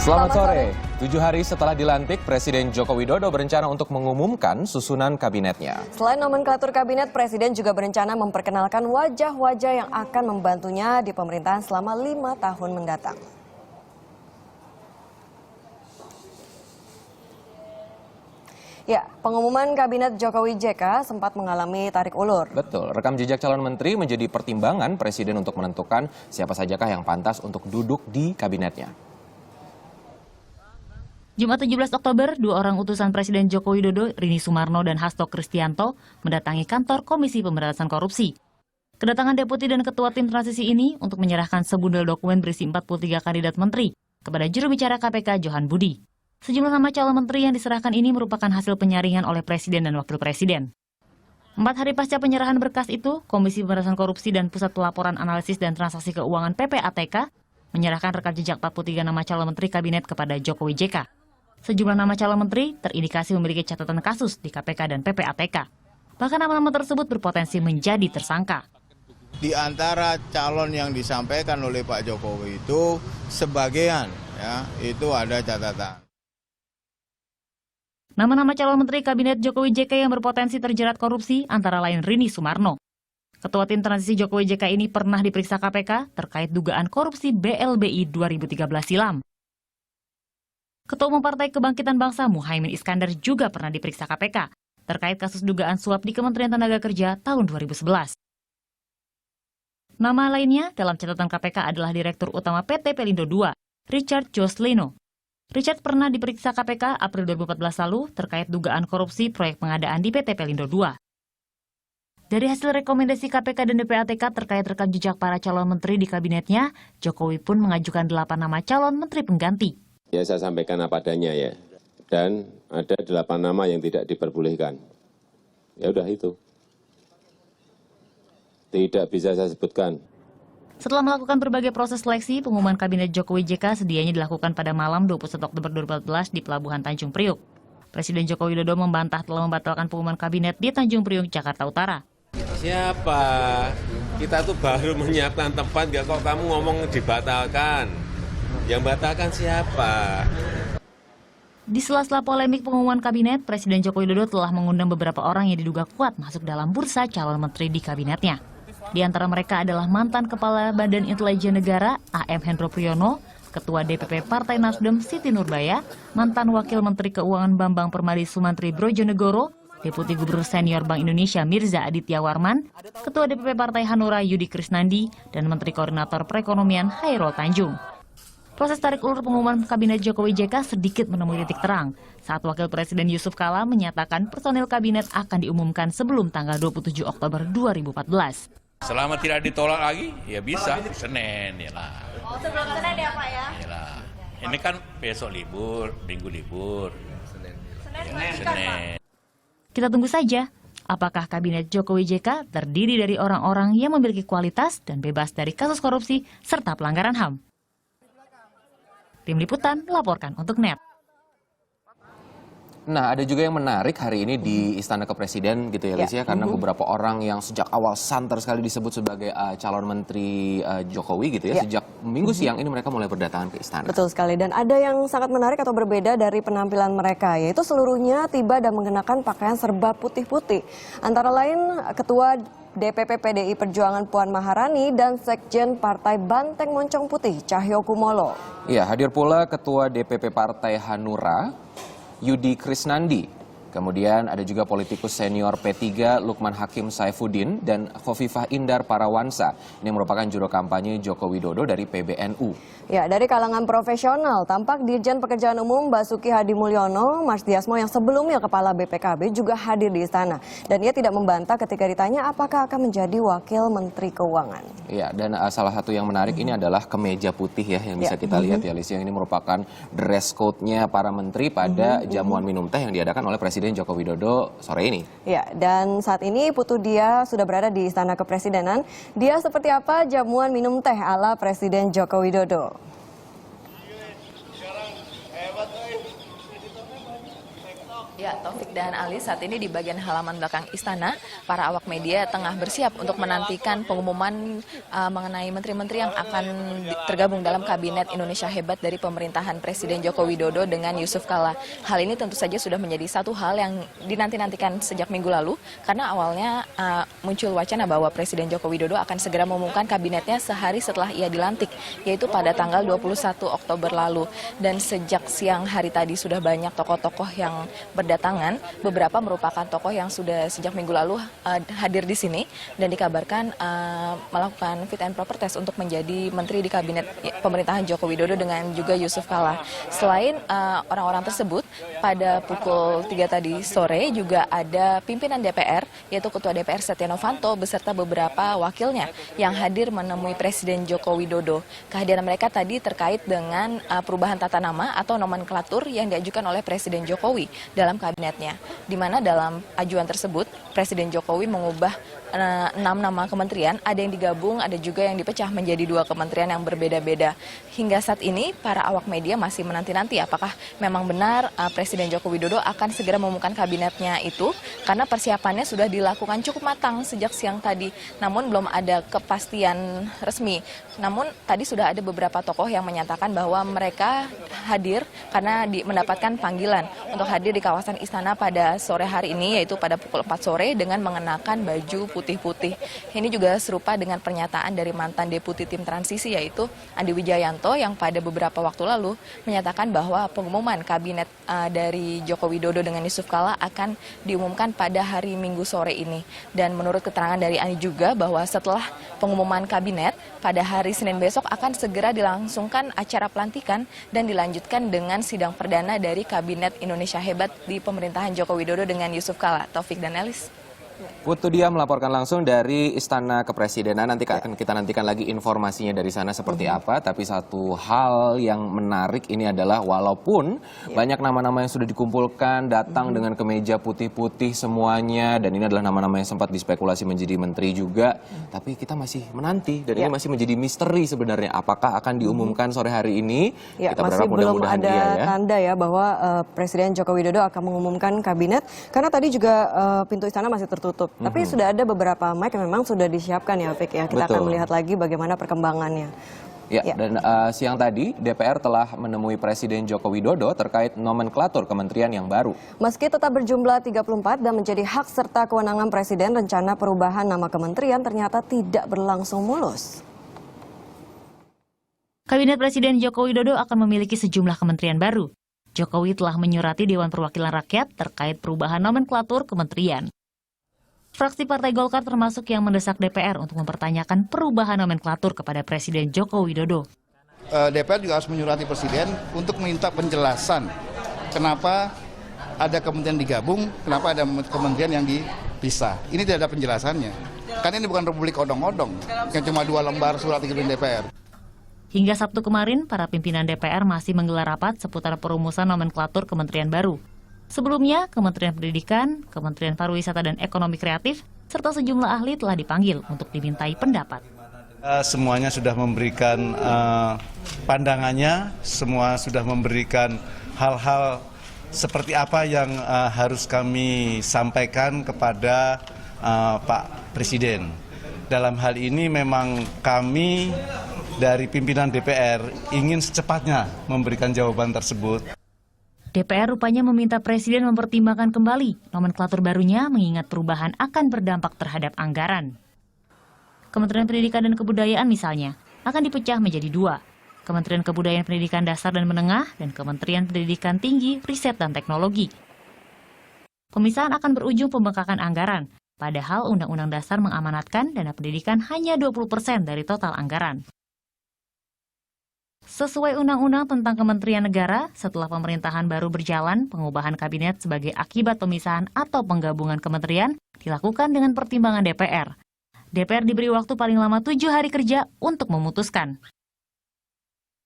Selamat sore. 7 hari setelah dilantik, Presiden Joko Widodo berencana untuk mengumumkan susunan kabinetnya. Selain nomenklatur kabinet, Presiden juga berencana memperkenalkan wajah-wajah yang akan membantunya di pemerintahan selama 5 tahun mendatang. Ya, pengumuman kabinet Jokowi JK sempat mengalami tarik ulur. Betul, rekam jejak calon menteri menjadi pertimbangan Presiden untuk menentukan siapa sajakah yang pantas untuk duduk di kabinetnya. Jumat 17 Oktober, 2 orang utusan Presiden Joko Widodo, Rini Sumarno dan Hasto Kristianto, mendatangi kantor Komisi Pemberantasan Korupsi. Kedatangan Deputi dan Ketua Tim Transisi ini untuk menyerahkan sebundel dokumen berisi 43 kandidat menteri kepada juru bicara KPK Johan Budi. Sejumlah nama calon menteri yang diserahkan ini merupakan hasil penyaringan oleh Presiden dan Wakil Presiden. 4 hari pasca penyerahan berkas itu, Komisi Pemberantasan Korupsi dan Pusat Pelaporan Analisis dan Transaksi Keuangan PPATK menyerahkan rekam jejak 43 nama calon menteri kabinet kepada Jokowi JK. Sejumlah nama calon menteri terindikasi memiliki catatan kasus di KPK dan PPATK. Bahkan nama-nama tersebut berpotensi menjadi tersangka. Di antara calon yang disampaikan oleh Pak Jokowi itu sebagian ya itu ada catatan. Nama-nama calon menteri kabinet Jokowi JK yang berpotensi terjerat korupsi antara lain Rini Sumarno. Ketua Tim Transisi Jokowi JK ini pernah diperiksa KPK terkait dugaan korupsi BLBI 2013 silam. Ketua Umum Partai Kebangkitan Bangsa Muhaimin Iskandar juga pernah diperiksa KPK terkait kasus dugaan suap di Kementerian Tenaga Kerja tahun 2011. Nama lainnya dalam catatan KPK adalah Direktur Utama PT Pelindo II, Richard Joslino. Richard pernah diperiksa KPK April 2014 lalu terkait dugaan korupsi proyek pengadaan di PT Pelindo II. Dari hasil rekomendasi KPK dan PPATK terkait rekam jejak para calon menteri di kabinetnya, Jokowi pun mengajukan 8 nama calon menteri pengganti. Ya, saya sampaikan apa adanya ya. Dan ada 8 nama yang tidak diperbolehkan. Ya udah itu. Tidak bisa saya sebutkan. Setelah melakukan berbagai proses seleksi, pengumuman kabinet Jokowi JK sedianya dilakukan pada malam 21 Oktober 2014 di Pelabuhan Tanjung Priuk. Presiden Joko Widodo membantah telah membatalkan pengumuman kabinet di Tanjung Priuk, Jakarta Utara. Siapa? Kita tuh baru menyiapkan tempat, nggak kok kamu ngomong dibatalkan. Yang batalkan siapa? Di sela-sela polemik pengumuman kabinet, Presiden Joko Widodo telah mengundang beberapa orang yang diduga kuat masuk dalam bursa calon menteri di kabinetnya. Di antara mereka adalah mantan Kepala Badan Intelijen Negara AM Hendro Priyono, Ketua DPP Partai Nasdem Siti Nurbaya, mantan Wakil Menteri Keuangan Bambang Permadi Sumantri Brojonegoro, Deputi Gubernur Senior Bank Indonesia Mirza Aditya Warman, Ketua DPP Partai Hanura Yudi Krisnandi, dan Menteri Koordinator Perekonomian Hairul Tanjung. Proses tarik ulur pengumuman kabinet Jokowi JK sedikit menemui titik terang saat Wakil Presiden Yusuf Kala menyatakan personil kabinet akan diumumkan sebelum tanggal 27 Oktober 2014. Selama tidak ditolak lagi, ya bisa Senin ya lah. Oh, sebelum Senin ya Pak ya? Yalah. Ini kan besok libur, Minggu libur. Senin. Kita tunggu saja, apakah kabinet Jokowi JK terdiri dari orang-orang yang memiliki kualitas dan bebas dari kasus korupsi serta pelanggaran HAM. Tim Liputan melaporkan untuk NET. Nah, ada juga yang menarik hari ini di Istana Kepresiden gitu ya, Licia, karena beberapa orang yang sejak awal santer sekali disebut sebagai calon menteri Jokowi gitu ya, sejak Minggu siang ini mereka mulai berdatangan ke Istana. Betul sekali, dan ada yang sangat menarik atau berbeda dari penampilan mereka, yaitu seluruhnya tiba dan mengenakan pakaian serba putih-putih. Antara lain Ketua DPP PDI Perjuangan Puan Maharani dan Sekjen Partai Banteng Moncong Putih Cahyo Kumolo. Iya, hadir pula Ketua DPP Partai Hanura Yudi Krisnandi. Kemudian ada juga politikus senior P3 Lukman Hakim Saifuddin dan Khofifah Indar Parawansa. Ini merupakan juru kampanye Joko Widodo dari PBNU. Ya, dari kalangan profesional, tampak Dirjen Pekerjaan Umum Basuki Hadi Mulyono, Marsdiasmo yang sebelumnya Kepala BPKB juga hadir di istana. Dan ia tidak membantah ketika ditanya apakah akan menjadi Wakil Menteri Keuangan. Ya, dan salah satu yang menarik ini adalah kemeja putih ya yang bisa kita lihat ya, Licia. Ini merupakan dress code-nya para menteri pada jamuan minum teh yang diadakan oleh Presiden Joko Widodo sore ini. Ya, dan saat ini Putu Dia sudah berada di Istana Kepresidenan. Dia seperti apa jamuan minum teh ala Presiden Joko Widodo? Ya, Taufik Dan Ali, saat ini di bagian halaman belakang istana, para awak media tengah bersiap untuk menantikan pengumuman mengenai menteri-menteri yang akan tergabung dalam Kabinet Indonesia Hebat dari pemerintahan Presiden Joko Widodo dengan Yusuf Kala. Hal ini tentu saja sudah menjadi satu hal yang dinanti-nantikan sejak minggu lalu, karena awalnya muncul wacana bahwa Presiden Joko Widodo akan segera mengumumkan kabinetnya sehari setelah ia dilantik, yaitu pada tanggal 21 Oktober lalu. Dan sejak siang hari tadi sudah banyak tokoh-tokoh yang berdatangan. Beberapa merupakan tokoh yang sudah sejak minggu lalu hadir di sini dan dikabarkan melakukan fit and proper test untuk menjadi menteri di kabinet pemerintahan Joko Widodo dengan juga Yusuf Kala. Selain orang-orang tersebut, pada pukul 3 tadi sore juga ada pimpinan DPR, yaitu Ketua DPR Setia Novanto beserta beberapa wakilnya yang hadir menemui Presiden Joko Widodo. Kehadiran mereka tadi terkait dengan perubahan tata nama atau nomenklatur yang diajukan oleh Presiden Jokowi dalam kabinetnya, di mana dalam ajuan tersebut Presiden Jokowi mengubah 6 nama kementerian, ada yang digabung, ada juga yang dipecah menjadi 2 kementerian yang berbeda-beda. Hingga saat ini para awak media masih menanti-nanti apakah memang benar Presiden Joko Widodo akan segera mengumumkan kabinetnya itu, karena persiapannya sudah dilakukan cukup matang sejak siang tadi, namun belum ada kepastian resmi. Namun tadi sudah ada beberapa tokoh yang menyatakan bahwa mereka hadir karena mendapatkan panggilan untuk hadir di kawasan istana pada sore hari ini, yaitu pada pukul 4 sore dengan mengenakan baju putih-putih. Ini juga serupa dengan pernyataan dari mantan deputi tim transisi, yaitu Andi Wijayanto, yang pada beberapa waktu lalu menyatakan bahwa pengumuman kabinet dari Joko Widodo dengan Yusuf Kala akan diumumkan pada hari Minggu sore ini. Dan menurut keterangan dari Andi juga bahwa setelah pengumuman kabinet pada hari Senin besok akan segera dilangsungkan acara pelantikan dan dilanjutkan dengan sidang perdana dari Kabinet Indonesia Hebat di pemerintahan Joko Widodo dengan Yusuf Kala. Taufik dan Elis. Putu dia melaporkan langsung dari Istana Kepresidenan. Nanti akan kita nantikan lagi informasinya dari sana seperti apa. Tapi satu hal yang menarik ini adalah walaupun banyak nama-nama yang sudah dikumpulkan datang dengan kemeja putih-putih semuanya, dan ini adalah nama-nama yang sempat dispekulasi menjadi menteri juga, tapi kita masih menanti dan ini masih menjadi misteri sebenarnya apakah akan diumumkan sore hari ini. Kita berharap mudah-mudahan belum ada tanda ya bahwa Presiden Joko Widodo akan mengumumkan kabinet, karena tadi juga pintu istana masih tertutup. Tapi sudah ada beberapa mic yang memang sudah disiapkan ya, Fik ya. Kita akan melihat lagi bagaimana perkembangannya. Dan siang tadi DPR telah menemui Presiden Joko Widodo terkait nomenklatur kementerian yang baru. Meski tetap berjumlah 34 dan menjadi hak serta kewenangan Presiden, rencana perubahan nama kementerian ternyata tidak berlangsung mulus. Kabinet Presiden Joko Widodo akan memiliki sejumlah kementerian baru. Jokowi telah menyurati Dewan Perwakilan Rakyat terkait perubahan nomenklatur kementerian. Fraksi Partai Golkar termasuk yang mendesak DPR untuk mempertanyakan perubahan nomenklatur kepada Presiden Joko Widodo. DPR juga harus menyurati Presiden untuk minta penjelasan kenapa ada kementerian digabung, kenapa ada kementerian yang dipisah. Ini tidak ada penjelasannya. Kan ini bukan Republik Odong-Odong yang cuma 2 lembar surat dikirim DPR. Hingga Sabtu kemarin, para pimpinan DPR masih menggelar rapat seputar perumusan nomenklatur kementerian baru. Sebelumnya, Kementerian Pendidikan, Kementerian Pariwisata dan Ekonomi Kreatif, serta sejumlah ahli telah dipanggil untuk dimintai pendapat. Semuanya sudah memberikan pandangannya, semua sudah memberikan hal-hal seperti apa yang harus kami sampaikan kepada Pak Presiden. Dalam hal ini memang kami dari pimpinan DPR ingin secepatnya memberikan jawaban tersebut. DPR rupanya meminta Presiden mempertimbangkan kembali nomenklatur barunya mengingat perubahan akan berdampak terhadap anggaran. Kementerian Pendidikan dan Kebudayaan misalnya akan dipecah menjadi 2. Kementerian Kebudayaan Pendidikan Dasar dan Menengah dan Kementerian Pendidikan Tinggi, Riset dan Teknologi. Pemisahan akan berujung pembengkakan anggaran, padahal Undang-Undang Dasar mengamanatkan dana pendidikan hanya 20% dari total anggaran. Sesuai Undang-Undang tentang Kementerian Negara, setelah pemerintahan baru berjalan, pengubahan kabinet sebagai akibat pemisahan atau penggabungan kementerian dilakukan dengan pertimbangan DPR. DPR diberi waktu paling lama 7 hari kerja untuk memutuskan.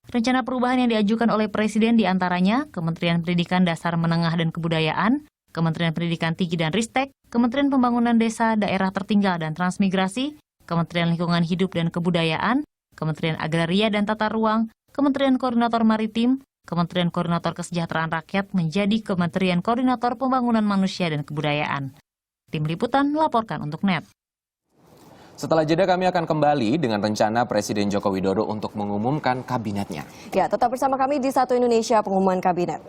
Rencana perubahan yang diajukan oleh Presiden diantaranya Kementerian Pendidikan Dasar Menengah dan Kebudayaan, Kementerian Pendidikan Tinggi dan Ristek, Kementerian Pembangunan Desa, Daerah Tertinggal dan Transmigrasi, Kementerian Lingkungan Hidup dan Kebudayaan, Kementerian Agraria dan Tata Ruang, Kementerian Koordinator Maritim, Kementerian Koordinator Kesejahteraan Rakyat menjadi Kementerian Koordinator Pembangunan Manusia dan Kebudayaan. Tim Liputan melaporkan untuk NET. Setelah jeda kami akan kembali dengan rencana Presiden Joko Widodo untuk mengumumkan kabinetnya. Ya, tetap bersama kami di Satu Indonesia Pengumuman Kabinet.